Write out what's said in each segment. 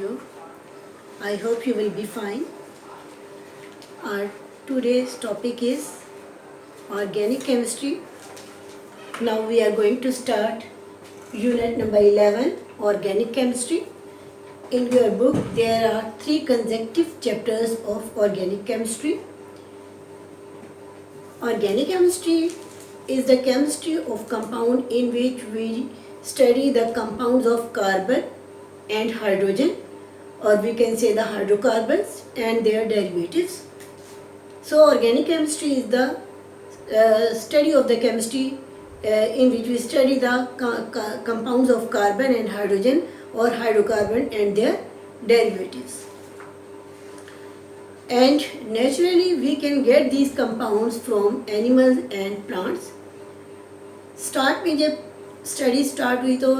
you? I hope you will be fine. Our today's topic is organic chemistry. Now we are going to start unit number 11, organic chemistry. In your book there are 3 consecutive chapters of organic chemistry. Organic chemistry is the chemistry of compound in which we study the compounds of carbon and hydrogen, or we can say the hydrocarbons and their derivatives. So organic chemistry is the study of the chemistry in which we study the compounds of carbon and hydrogen or hydrocarbon and their derivatives. And naturally we can get these compounds from animals and plants. Start में जब study start हुई तो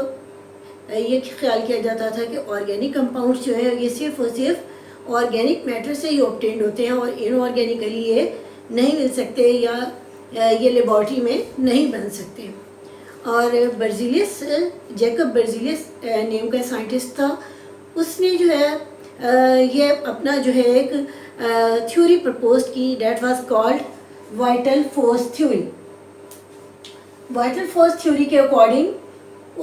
ये ख्याल किया जाता था कि ऑर्गेनिक कंपाउंड्स जो है ये सिर्फ और सिर्फ ऑर्गेनिक मैटर से ही ऑब्टेन्ड होते हैं और इनऑर्गेनिकली ये नहीं मिल सकते या ये लेबॉर्ट्री में नहीं बन सकते. और बर्जीलियस, जैकब बर्जीलियस नेम का साइंटिस्ट था, उसने जो है ये अपना जो है एक थ्योरी प्रपोज की, that was called vital force theory. Vital force theory के अकॉर्डिंग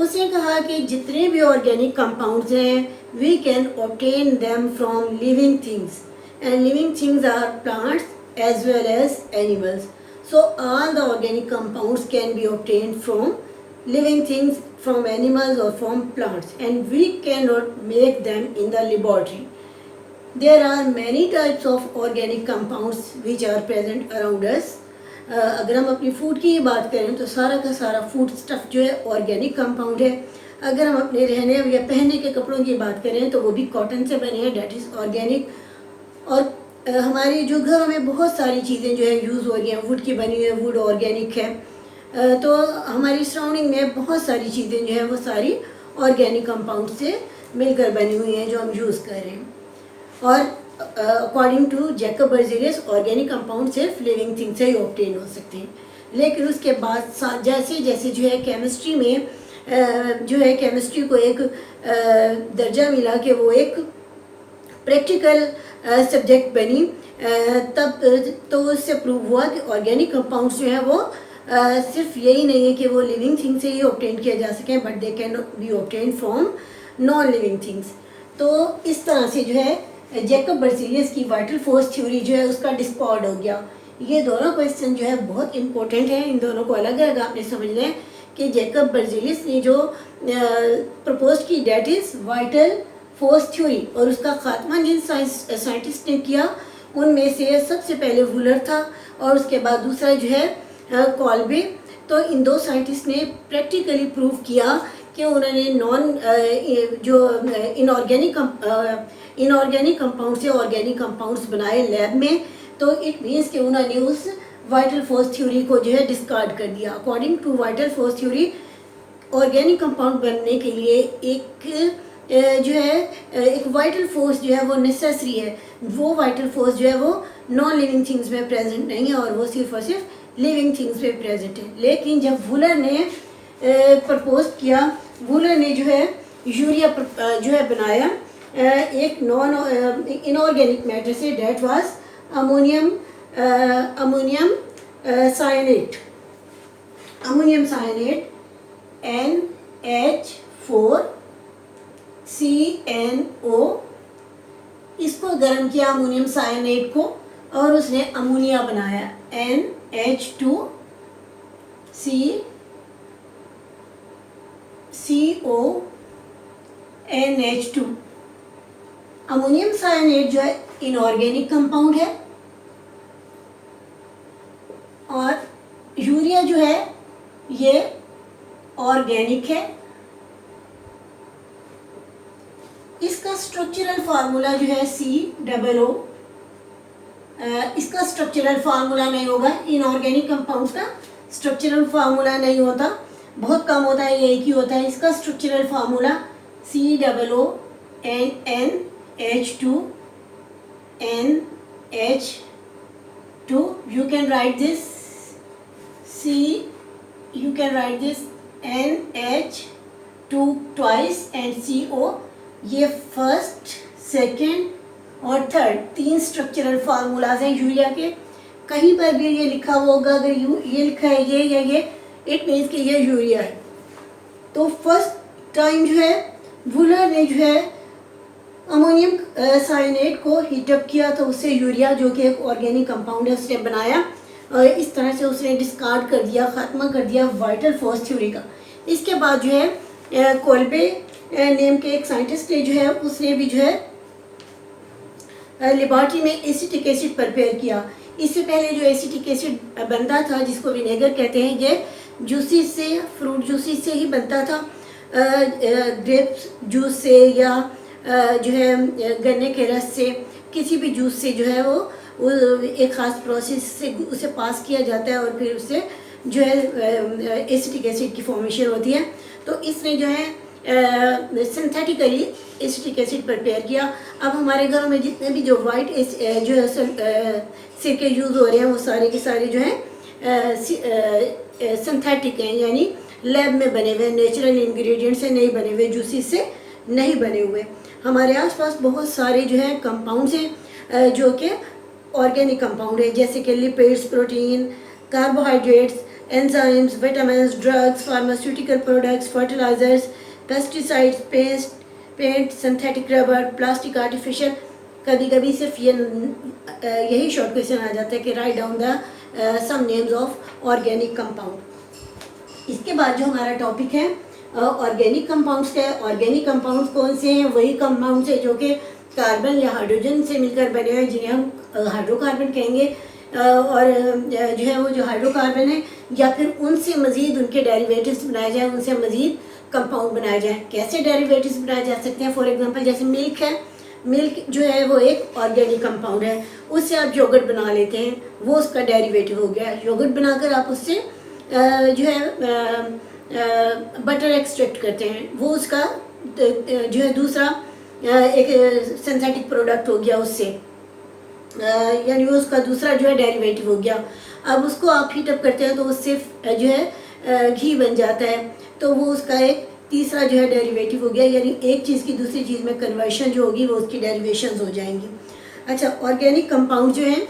उसने कहा कि जितने भी ऑर्गेनिक कंपाउंड्स हैं we can obtain them from living things, and living things are plants as well as animals. So all the organic compounds can be obtain from living things, from animals और from plants, and we can not make them in the laboratory. There are many types of organic compounds which are present around us. अगर हम अपनी food की बात करें तो सारा का सारा फूड स्टफ़ जो है ऑर्गेनिक कंपाउंड है. अगर हम अपने रहने या पहनने के कपड़ों की बात करें तो वो भी कॉटन से बने हैं, डेट इज़ ऑर्गेनिक. और हमारी जो घरों में बहुत सारी चीज़ें जो है यूज़ हो रही हैं, वुड की बनी हुई है, वुड ऑर्गेनिक है. तो हमारी सराउंडिंग में बहुत सारी चीज़ें जो है वो सारी ऑर्गेनिक कंपाउंड से मिलकर बनी हुई हैं जो हम यूज़ कर रहे हैं. और according to Jacob Berzelius organic compound सिर्फ लिविंग थिंग से ही ऑब्टेन हो सकते हैं. लेकिन उसके बाद जैसे जैसे जो है केमिस्ट्री में जो है केमिस्ट्री को एक दर्जा मिला कि वो एक प्रैक्टिकल सब्जेक्ट बनी, तब तो उससे प्रूव हुआ कि ऑर्गेनिक कंपाउंड्स जो हैं वो सिर्फ यही नहीं है कि वो लिविंग थिंग से ही ऑब्टेन किया जा सकें, but they can be obtain from non living things. तो इस तरह से जो है जैकब बर्जीलियस की वाइटल फोर्स थ्योरी जो है उसका डिस्कॉर्ड हो गया. ये दोनों क्वेश्चन जो है बहुत इंपॉर्टेंट है, इन दोनों को अलग अलग आपने समझ लें कि जैकब बर्जीलियस ने जो प्रपोज की that is vital force theory, और उसका खात्मा जिन साइंटिस्ट ने किया उनमें से सबसे पहले वुलर था और उसके बाद दूसरा जो है कॉल्बे. तो इन दो साइंटिस्ट ने प्रैक्टिकली प्रूव किया कि उन्होंने जो इनऑर्गेनिक कंपाउंड से ऑर्गेनिक कंपाउंड्स बनाए लैब में. तो इट मीन्स कि उन्होंने उस वाइटल फोर्स थ्योरी को जो है डिस्कार्ड कर दिया. According to vital force theory organic compound बनने के लिए एक जो है एक वाइटल फोर्स जो है वो नेसेसरी है. वो वाइटल फोर्स जो है वो नॉन लिविंग थिंग्स में प्रेजेंट नहीं है और वो सिर्फ और सिर्फ लिविंग थिंग्स में प्रेजेंट है. लेकिन जब वुलर ने प्रपोज किया, वुलर ने जो है यूरिया जो है बनाया एक नॉन इनऑर्गेनिक मैटर से, that was ammonium cyanate. Ammonium cyanate NH4CNO. इसको गर्म किया अमोनियम साइनेट को और उसने अमोनिया बनाया NH2CONH2. अमोनियम साइनेट जो है इनऑर्गेनिक कंपाउंड है और यूरिया जो है ये ऑर्गेनिक है. इसका स्ट्रक्चरल फार्मूला जो है COO. इसका स्ट्रक्चरल फार्मूला नहीं होगा, इनऑर्गेनिक कंपाउंड्स का स्ट्रक्चरल फार्मूला नहीं होता, बहुत कम होता है, ये एक ही होता है. इसका structural formula COO NH2 NH2. You can write this NH2 twice and CO ये फर्स्ट, सेकंड और थर्ड 3 स्ट्रक्चरल फार्मूलाज हैं यूरिया के। कहीं पर भी ये लिखा हुआ होगा, अगर ये लिखा है ये या ये, इट मीन्स कि ये यूरिया है। तो फर्स्ट टाइम जो है वुलर ने जो है अमोनियम साइनेट को हीटअप किया, तो उससे यूरिया जो कि एक ऑर्गेनिक कंपाउंड है उसने बनाया। और इस तरह से उसने डिस्कार्ड कर दिया, ख़त्म कर दिया वाइटल फोर्स थ्योरी का। इसके बाद जो है कोल्बे नेम के एक साइंटिस्ट ने जो है उसने भी जो है लेबॉरेटरी में एसिटिक एसिड प्रिपेयर किया। इससे पहले जो एसिटिक एसिड बनता था, जिसको विनेगर कहते हैं, ये जूसेस से, फ्रूट जूसेस से ही बनता था। ग्रेप्स जूस से या जो है गन्ने के रस से, किसी भी जूस से जो है वो एक ख़ास प्रोसेस से उसे पास किया जाता है और फिर उससे जो है एसिटिक एसिड की फॉर्मेशन होती है। तो इसने जो है सिंथेटिकली एसिटिक एसिड प्रिपेयर किया। अब हमारे घरों में जितने भी जो वाइट जो है सिरके यूज़ हो रहे हैं वो सारे के सारे जो हैं सिंथेटिक हैं, यानी लैब में बने हुए, नेचुरल इंग्रेडिएंट से नहीं बने हुए, जूसेस से नहीं बने हुए। हमारे आसपास बहुत सारे जो है कंपाउंड्स हैं जो कि ऑर्गेनिक कंपाउंड है, जैसे कि lipids, protein, carbohydrates, enzymes, vitamins, drugs, pharmaceutical products, fertilizers, pesticides, paint, synthetic rubber, plastic, artificial. कभी कभी सिर्फ यही शॉर्ट क्वेश्चन आ जाता है कि write down the some names of organic compound. इसके बाद जो हमारा टॉपिक है ऑर्गेनिक कंपाउंड्स का है। ऑर्गेनिक कंपाउंड्स कौन से हैं? वही कंपाउंड्स हैं जो कि कार्बन या हाइड्रोजन से मिलकर बने हुए, जिन्हें हम हाइड्रोकार्बन कहेंगे। और जो है वो जो हाइड्रोकार्बन है या फिर उनसे मज़ीद उनके डेरिवेटिव्स बनाए जाएँ, उनसे मज़ीद कंपाउंड बनाए जाएँ। कैसे डेरिवेटिव्स बनाए जा सकते हैं? फॉर एग्जांपल जैसे मिल्क है, मिल्क जो है वो एक ऑर्गेनिक कंपाउंड है, उससे आप योगर्ट बना लेते हैं, वो उसका डेरिवेटिव हो गया। योगर्ट बनाकर आप उससे जो है बटर एक्सट्रैक्ट करते हैं, वो उसका जो है दूसरा एक सिंथेटिक प्रोडक्ट हो गया उससे, यानी वो उसका दूसरा जो है डेरिवेटिव हो गया। अब उसको आप हीटअप करते हैं तो उससे जो है घी बन जाता है, तो वो उसका एक तीसरा जो है डेरिवेटिव हो गया, यानी एक चीज़ की दूसरी चीज़ में कन्वर्शन जो होगी वो उसकी डेरिवेशंस हो जाएंगी। अच्छा, ऑर्गेनिक कंपाउंड जो हैं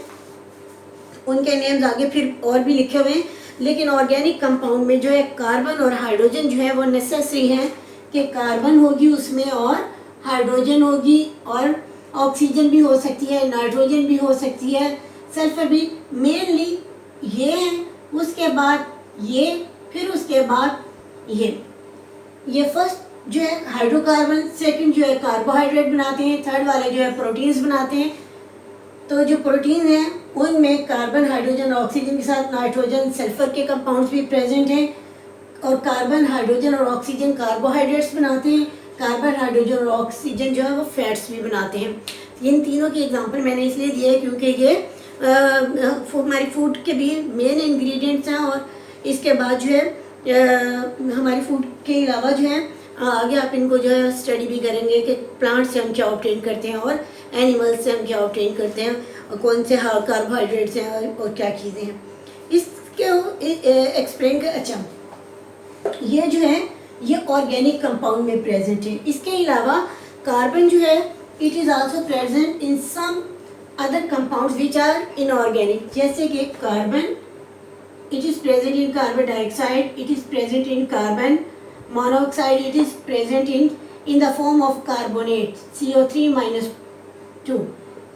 उनके नेम्स आगे फिर और भी लिखे हुए हैं, लेकिन ऑर्गेनिक कंपाउंड में जो है कार्बन और हाइड्रोजन जो है वो नेसेसरी है कि कार्बन होगी उसमें और हाइड्रोजन होगी और ऑक्सीजन भी हो सकती है, नाइट्रोजन भी हो सकती है, सल्फर भी। मेनली ये है, उसके बाद ये, फिर उसके बाद ये फर्स्ट जो है हाइड्रोकार्बन, सेकंड जो है कार्बोहाइड्रेट बनाते हैं, थर्ड वाले जो है प्रोटीन्स बनाते हैं। तो जो प्रोटीन हैं उनमें कार्बन, हाइड्रोजन, ऑक्सीजन के साथ नाइट्रोजन, सल्फर के कंपाउंड्स भी प्रेजेंट हैं। और कार्बन, हाइड्रोजन और ऑक्सीजन कार्बोहाइड्रेट्स बनाते हैं, कार्बन, हाइड्रोजन और ऑक्सीजन जो है वो फैट्स भी बनाते हैं। इन तीनों की एग्जांपल मैंने इसलिए दिए है क्योंकि ये हमारी फूड के भी मेन इंग्रेडिएंट्स हैं। और इसके बाद जो है हमारी फूड के अलावा जो है आगे आप इनको जो है स्टडी भी करेंगे कि प्लांट से हम क्या ऑब्टेन करते हैं और एनिमल्स से हम क्या ऑब्टेन करते हैं, और कौन से कार्बोहाइड्रेट्स हैं और क्या चीज़ें हैं इसके एक्सप्लेन कर। अच्छा, ये जो है ये ऑर्गेनिक कंपाउंड में प्रेजेंट है। इसके अलावा कार्बन जो है it is also present in some other compounds which are inorganic, जैसे कि carbon it is present in carbon dioxide, it is present in carbon monoxide, it is present in the form of carbonate CO3-2।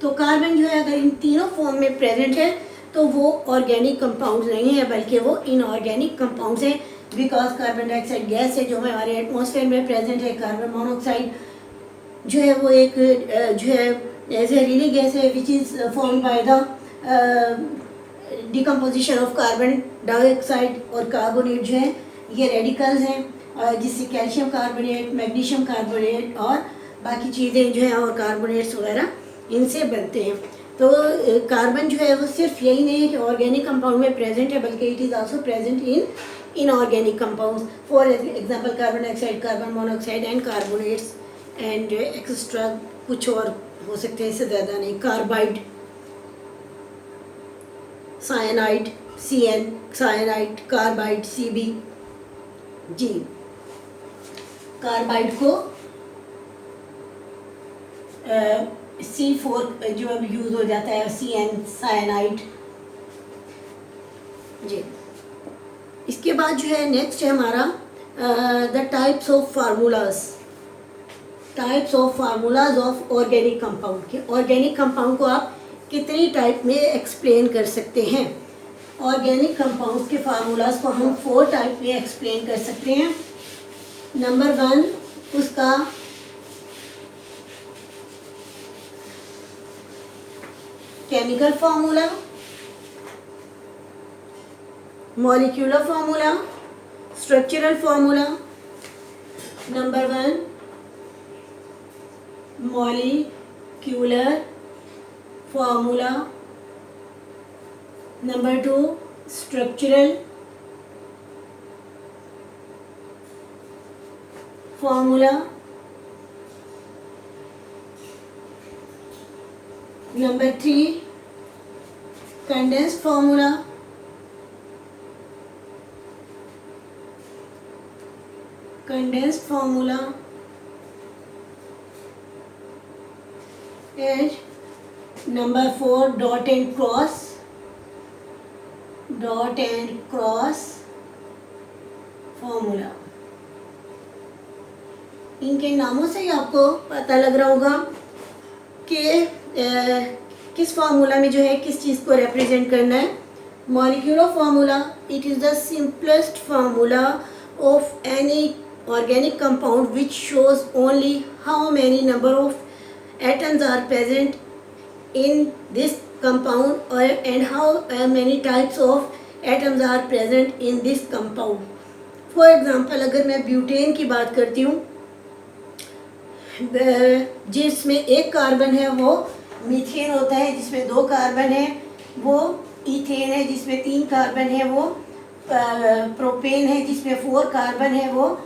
तो carbon जो है अगर इन तीनों form में present है तो वो ऑर्गेनिक कंपाउंड्स नहीं है, बल्कि वो इनऑर्गेनिक कंपाउंड्स हैं। बिकॉज कार्बन डाइऑक्साइड गैस है जो हमारे एटमॉस्फेयर में प्रेजेंट है, कार्बन मोनोऑक्साइड जो है वो एक जो है जहरीली गैस है which is form by the decomposition of carbon dioxide. और कार्बोनेट जो है ये रेडिकल्स हैं जिससे कैल्शियम कार्बोनेट, मैग्नीशियम कार्बोनेट और बाकी चीज़ें जो हैं और कार्बोनेट्स वगैरह इनसे बनते हैं। तो कार्बन जो है वो सिर्फ यही नहीं है कि ऑर्गेनिक कंपाउंड में प्रेजेंट है, बल्कि it is also present in inorganic compounds. For example carbon dioxide, carbon monoxide and carbonates and extra कुछ और हो सकते हैं, इससे ज़्यादा नहीं। Carbide, cyanide, CN, cyanide, carbide, CB। जी, कार्बाइड को C4 जो अब यूज़ हो जाता है, CN साइनाइड जी। इसके बाद जो है नेक्स्ट है हमारा the types of formulas of organic compound के। ऑर्गेनिक कंपाउंड को आप कितनी टाइप में एक्सप्लेन कर सकते हैं? ऑर्गेनिक कंपाउंड के फार्मूलाज को हम 4 टाइप में एक्सप्लेन कर सकते हैं। नंबर 1 उसका chemical formula, molecular formula, structural formula. Number 1 molecular formula, number 2 structural formula, number 3 condensed formula, and number 4 dot and cross formula. इनके नामों से ही आपको पता लग रहा होगा कि किस फार्मूला में जो है किस चीज़ को रिप्रेजेंट करना है। Molecular formula, it is the simplest formula of any organic compound which shows only how many number of atoms are present in this compound and how many types of atoms are present in this compound. For example, अगर मैं butane की बात करती हूँ, जिसमें एक carbon है वो मीथेन होता है, जिसमें 2 कार्बन है वो इथेन है, जिसमें 3 कार्बन है वो प्रोपेन है, जिसमें 4 कार्बन है वो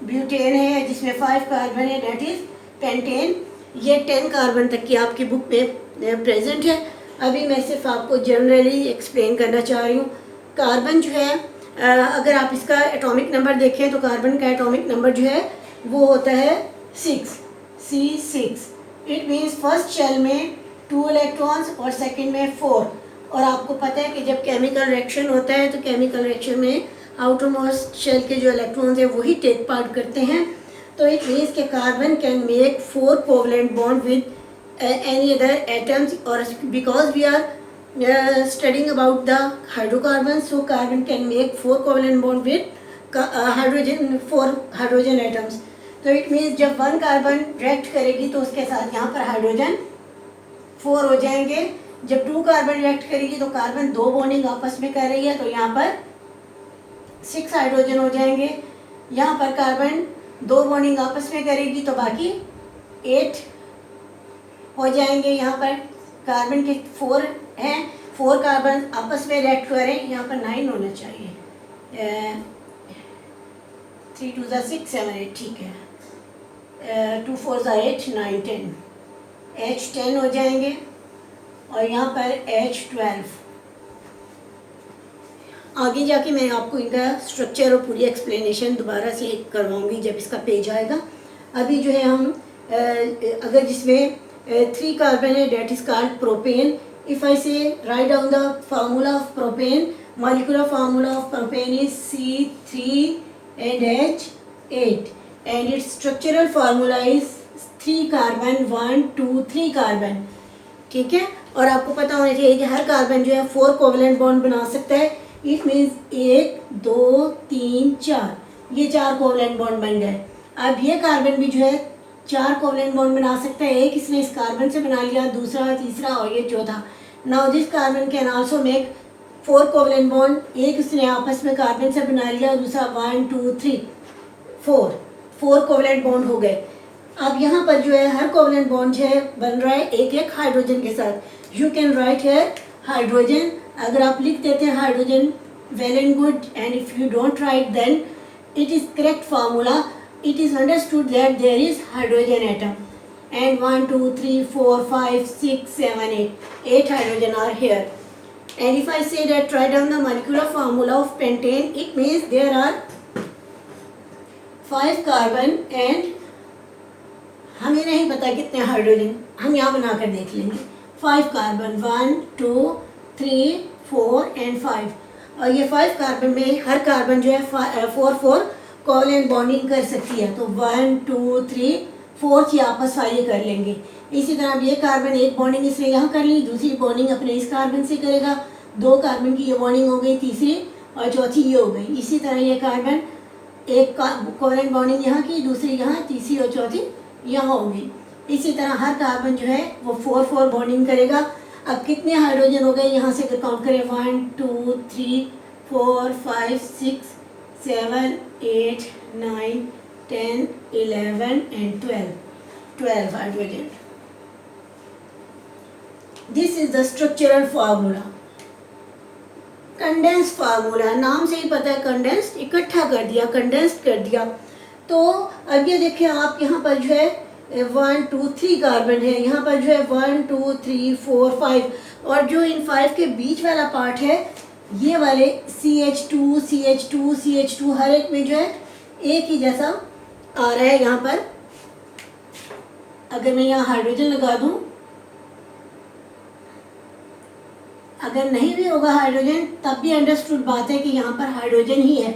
ब्यूटेन है, जिसमें 5 कार्बन है डेट इज़ पेंटेन। ये 10 कार्बन तक की आपकी बुक में प्रेजेंट है। अभी मैं सिर्फ आपको जनरली एक्सप्लेन करना चाह रही हूँ। कार्बन जो है अगर आप इसका एटॉमिक नंबर देखें तो कार्बन का एटॉमिक नंबर जो है वो होता है 6, C6। It means first shell में 2 इलेक्ट्रॉन्स और सेकेंड में 4। और आपको पता है कि जब केमिकल रिएक्शन होता है तो केमिकल रिएक्शन में आउटरमोस्ट शेल के जो इलेक्ट्रॉन्स हैं वही टेक पार्ट करते हैं। तो इट मीन्स के carbon can make 4 covalent bond with any other atoms, और because we are studying about the hydrocarbon, so carbon can make 4 covalent bond with hydrogen, 4 hydrogen atoms. तो it means जब 1 carbon react करेगी तो उसके साथ यहाँ पर हाइड्रोजन 4 हो जाएंगे। जब 2 कार्बन रिएक्ट करेगी तो कार्बन 2 बॉन्डिंग आपस में कर रही है तो यहाँ पर 6 हाइड्रोजन हो जाएंगे। यहाँ पर कार्बन 2 बॉन्डिंग आपस में करेगी तो बाकी 8 हो जाएंगे। यहाँ पर कार्बन के 4 हैं, 4 कार्बन आपस में रिएक्ट करें, यहाँ पर 9 होना चाहिए। 3 2 6 7 8 ठीक है। 2 4 8 9 10 H10 हो जाएंगे और यहाँ पर H12। आगे जाके मैं आपको इनका स्ट्रक्चर और पूरी एक्सप्लेनेशन दोबारा से करवाऊंगी जब इसका पेज आएगा। अभी जो है हम अगर जिसमें 3 कार्बन है that is called propane. If I say write down the formula of propane, molecular formula of propane is C3 and H8 and its structural formula is 3 carbon 1 2 3 carbon. ठीक है, और आपको पता होना चाहिए कि हर कार्बन जो है 4 कोवलेंट बॉन्ड बना सकता है। इट मीन्स 1 2 3 4, ये 4 कोवलेंट बॉन्ड बन गए। अब ये कार्बन भी जो है 4 कोवलेंट बॉन्ड बना सकता है। एक इसने इस कार्बन से बना लिया, दूसरा, तीसरा और ये चौथा। Now this carbon can also make 4 covalent bond. एक इसने आपस में कार्बन से बना लिया, दूसरा 1 2 3 4 कोवलेंट बॉन्ड हो गए। अब यहाँ पर जो है हर कोवलेंट बॉन्ड जो है बन रहा है एक एक हाइड्रोजन के साथ। You can write here hydrogen. अगर आप लिख देते हैं hydrogen, well and good, and if you don't write then it is correct formula. It is understood that there is hydrogen atom and 1 2 3 4 5 6 7 8 hydrogen are here. And if I say that write down the molecular formula of pentane, it means there are 5 carbon and हमें नहीं पता कितने hydrogen, हम यहाँ बनाकर देख लेंगे। 5 carbon, 1 2 3 4 and 5, और ये 5 कार्बन में हर कार्बन जो है 4 कोवलेंट बॉन्डिंग कर सकती है। तो 1 2 3 4 आपस वाले कर लेंगे। इसी तरह अब ये कार्बन एक बॉन्डिंग इसने यहाँ कर ली, दूसरी बॉन्डिंग अपने इस कार्बन से करेगा, 2 कार्बन की ये बॉन्डिंग हो गई, तीसरी और चौथी ये हो गई। इसी तरह ये कार्बन एक कोवलेंट बॉन्डिंग यहाँ की, दूसरी यहाँ, तीसरी और चौथी यहाँ होगी। इसी तरह हर कार्बन जो है वो 4 बॉन्डिंग करेगा। अब कितने हाइड्रोजन हो गए यहाँ से अगर काउंट करें, 1 2 3 4 5 6 7 8 9 10 11 and 12 hydrogen. This is the structural formula. Condense formula, नाम से ही पता है कंडेंस्ड, इकट्ठा कर दिया, कंडेंस्ड कर दिया। तो अब ये देखिए आप यहाँ पर जो है 1 2 3 कार्बन है, यहाँ पर जो है 1 2 3 4 5, और जो इन 5 के बीच वाला पार्ट है ये वाले CH2 CH2 CH2 हर एक में जो है एक ही जैसा आ रहा है। यहाँ पर अगर मैं यहाँ हाइड्रोजन लगा दूं, अगर नहीं भी होगा हाइड्रोजन तब भी अंडरस्टूड बात है कि यहाँ पर हाइड्रोजन ही है।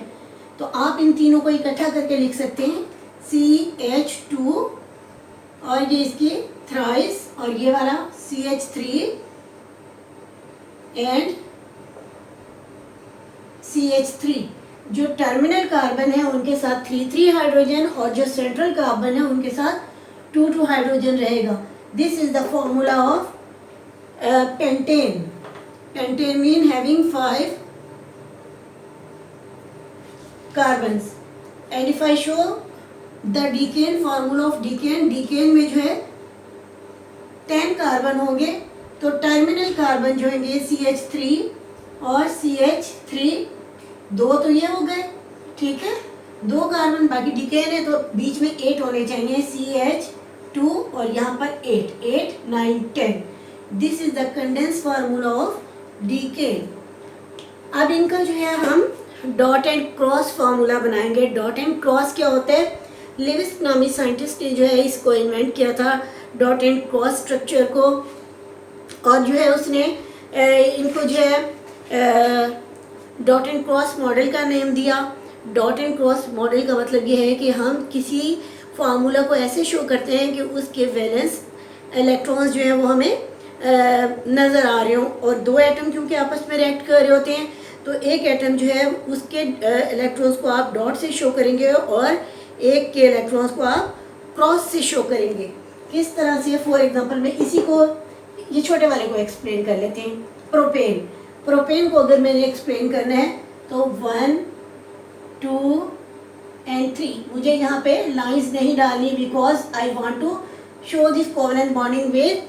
तो आप इन तीनों को इकट्ठा करके लिख सकते हैं CH2, और ये इसकी थ्राइस, और ये वाला CH3 एंड CH3। जो टर्मिनल कार्बन है उनके साथ 3 हाइड्रोजन, और जो सेंट्रल कार्बन है उनके साथ 2 हाइड्रोजन रहेगा। This is the formula of pentane. Pentane mean having 5 carbons. And if I show the decane, formula of decane, decane में जो है 10 कार्बन होंगे, तो टर्मिनल कार्बन जो होंगे CH3 और CH3, 2 तो ये हो गए, ठीक है, 2 कार्बन, बाकी डीकेन है तो बीच में 8 होने चाहिए, CH2 और यहाँ पर 8 9 10। This is the condense formula of decane. अब इनका जो है हम डॉट एंड क्रॉस फार्मूला बनाएंगे। डॉट एंड क्रॉस क्या होता है? लेविस नामी साइंटिस्ट ने जो है इसको इन्वेंट किया था, डॉट एंड क्रॉस स्ट्रक्चर को, और जो है उसने इनको जो है डॉट एंड क्रॉस मॉडल का नेम दिया। डॉट एंड क्रॉस मॉडल का मतलब ये है कि हम किसी फार्मूला को ऐसे शो करते हैं कि उसके वैलेंस इलेक्ट्रॉन्स जो है वो हमें नज़र आ रहे हो, और 2 एटम क्योंकि आपस में रिएक्ट कर रहे होते हैं, तो एक एटम जो है उसके इलेक्ट्रॉन्स को आप डॉट से शो करेंगे और एक के इलेक्ट्रॉन्स को आप क्रॉस से शो करेंगे। किस तरह से? फॉर एग्जांपल मैं इसी को, ये छोटे वाले को एक्सप्लेन कर लेते हैं। प्रोपेन, प्रोपेन को अगर मैंने एक्सप्लेन करना है तो 1 2 एंड 3, मुझे यहाँ पे लाइंस नहीं डालनी because I want to show this covalent bonding with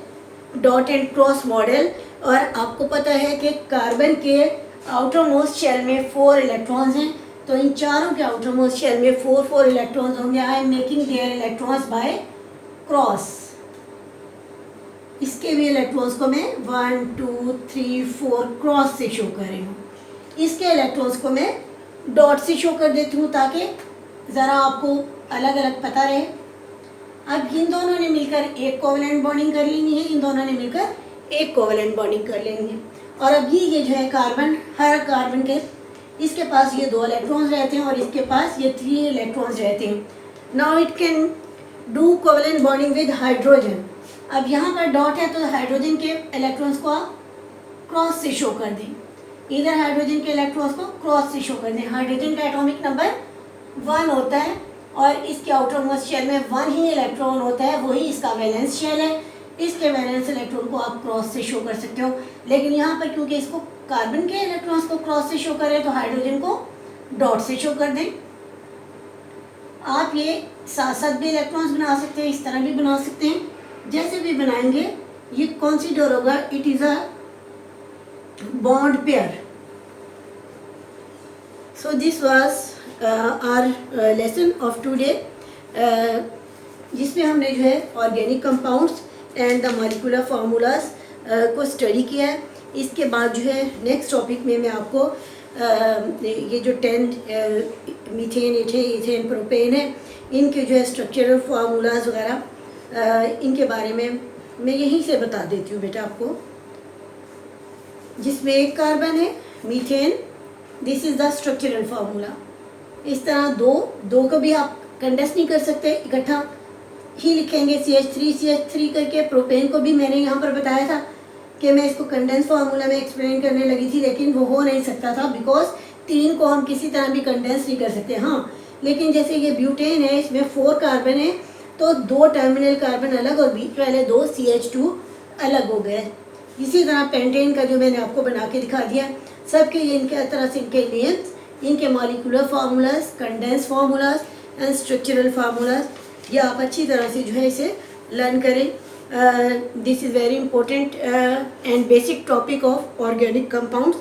dot and cross model. और आपको पता है कि कार्बन के आउटर मोस्ट शेल में 4 इलेक्ट्रॉन्स हैं, तो इन चारों के आउटर मोस्ट शेल में 4 इलेक्ट्रॉन्स होंगे। I am making their electrons by cross. इसके भी इलेक्ट्रॉन्स को मैं 1 2 3 4 क्रॉस से शो कर रही हूँ। इसके इलेक्ट्रॉन्स को मैं डॉट से शो कर देती हूँ ताकि ज़रा आपको अलग अलग पता रहे। अब इन दोनों ने मिलकर एक कोवलेंट बॉन्डिंग कर लेनी है, इन दोनों ने मिलकर एक कोवलेंट बॉन्डिंग कर लेनी है। और अब ये जो है कार्बन, हर कार्बन के इसके पास ये 2 इलेक्ट्रॉन्स रहते हैं और इसके पास ये 3 इलेक्ट्रॉन्स रहते हैं। Now it can do covalent bonding with hydrogen. अब यहाँ पर डॉट है तो हाइड्रोजन के इलेक्ट्रॉन्स को आप क्रॉस से शो कर दें, इधर हाइड्रोजन के इलेक्ट्रॉन्स को क्रॉस से शो कर दें। हाइड्रोजन का एटॉमिक नंबर 1 होता है और इसके आउटर मोस्ट शेल में 1 ही इलेक्ट्रॉन होता है, वही इसका वैलेंस शेल है। इसके वैलेंस इलेक्ट्रॉन को आप क्रॉस से शो कर सकते हो, लेकिन यहाँ पर क्योंकि इसको कार्बन के इलेक्ट्रॉन्स को क्रॉस से शो करें तो हाइड्रोजन को डॉट से शो कर दें। आप ये साथ साथ भी इलेक्ट्रॉन्स बना सकते हैं, इस तरह भी बना सकते हैं, जैसे भी बनाएंगे ये कंसीडर होगा it is a bond pair. So this was our lesson of today, जिसमें हमने जो है organic compounds and the molecular formulas को स्टडी किया है। इसके बाद जो है नेक्स्ट टॉपिक में मैं आपको ये जो 10 मीथेन, इथेन, प्रोपेन है, इनके जो है स्ट्रक्चरल फार्मूलाज वगैरह इनके बारे में मैं यहीं से बता देती हूँ बेटा आपको, जिसमें एक कार्बन है methane, this is the structural formula. इस तरह दो को भी आप कंडेंस नहीं कर सकते, इकट्ठा ही लिखेंगे CH3 करके। प्रोपेन को भी मैंने यहाँ पर बताया था कि मैं इसको कंडेंस फार्मूला में एक्सप्लेन करने लगी थी, लेकिन वो हो नहीं सकता था बिकॉज 3 को हम किसी तरह भी कंडेंस नहीं कर सकते। हाँ, लेकिन जैसे ये ब्यूटेन है, इसमें 4 कार्बन है, तो 2 टर्मिनल कार्बन अलग और बीच वाले 2 CH2 अलग हो गए। इसी तरह पेंटेन का जो मैंने आपको बना के दिखा दिया, सबके ये इनके तरह से इनके नेम्स, इनके molecular formulas, condense formulas and structural formulas, ये आप अच्छी तरह से जो है इसे लर्न करें। This is very important and basic topic of organic compounds.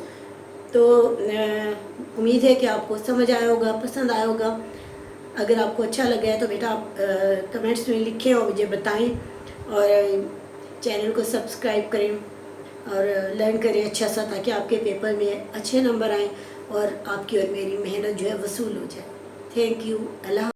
तो उम्मीद है कि आपको समझ आया होगा, पसंद आया होगा। अगर आपको अच्छा लगा है तो बेटा आप कमेंट्स में लिखें और मुझे बताएं, और चैनल को सब्सक्राइब करें और लर्न करें अच्छा सा, ताकि आपके पेपर में अच्छे नंबर आएँ और आपकी और मेरी मेहनत जो है वसूल हो जाए। Thank you. अल्लाह।